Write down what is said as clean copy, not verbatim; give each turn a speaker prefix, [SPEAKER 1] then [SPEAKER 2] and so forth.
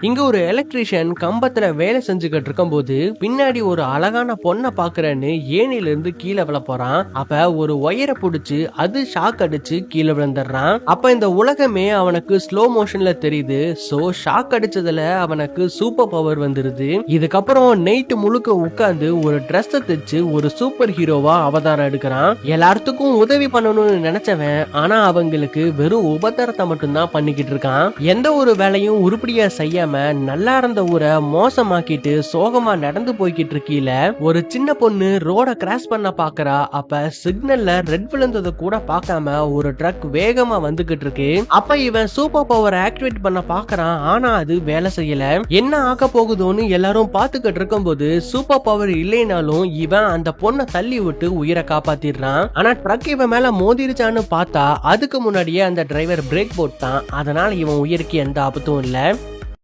[SPEAKER 1] இங்க ஒரு எலக்ட்ரீஷியன் கம்பத்துல வேலை செஞ்சுக்கிட்டு இருக்கும் போது பின்னாடி ஒரு அழகான பொண்ணை பாக்குறேன்னு ஏணில இருந்து கீழே விழ போறான். அப்ப ஒரு ஒயரை புடிச்சு அது ஷாக் அடிச்சு கீழே விழுந்துடுறான். அப்ப இந்த உலகமே அவனுக்கு ஸ்லோ மோஷன்ல தெரியுது. சோ ஷாக் அடிச்சதுல அவனுக்கு சூப்பர் பவர் வந்துருது. இதுக்கப்புறம் நைட்டு முழுக்க உட்கார்ந்து ஒரு ட்ரெஸ் தைச்சு ஒரு சூப்பர் ஹீரோவா அவதாரம் எடுக்கிறான். எல்லாத்துக்கும் உதவி பண்ணணும்னு நினைச்சவன் ஆனா அவங்களுக்கு வெறும் உபதாரத்தை மட்டும்தான் பண்ணிக்கிட்டு இருக்கான். எந்த ஒரு வேலையும் உருப்படியா செய்ய நல்லா இருந்த ஊரை மோசமாக்கிட்டு சோகமா நடந்து போய்கிட்டு இருக்கீல ஒரு சின்ன பொண்ணு ரோட கிராஸ் பண்ண பாக்குறா. அப்ப சிக்னல்ல ரெட் விழுந்ததை கூட பார்க்காம ஒரு ட்ரக் வேகமா வந்துகிட்டு இருக்கு. அப்ப இவன் சூப்பர் பவர் ஆக்டிவேட் பண்ண பாக்குறான். ஆனா அது வேலை செய்யல. என்ன ஆக போகுதோன்னு எல்லாரும் பாத்துக்கிட்டு இருக்கும் போது சூப்பர் பவர் இல்லைனாலும் இவன் அந்த பொண்ணை தள்ளி விட்டு உயிரை காப்பாத்திடுறான். ஆனா ட்ரக் இவன் மேல மோதிருச்சான்னு பார்த்தா அதுக்கு முன்னாடியே அந்த டிரைவர் பிரேக் போட்டான். அதனால இவன் உயிருக்கு எந்த ஆபத்தும் இல்ல.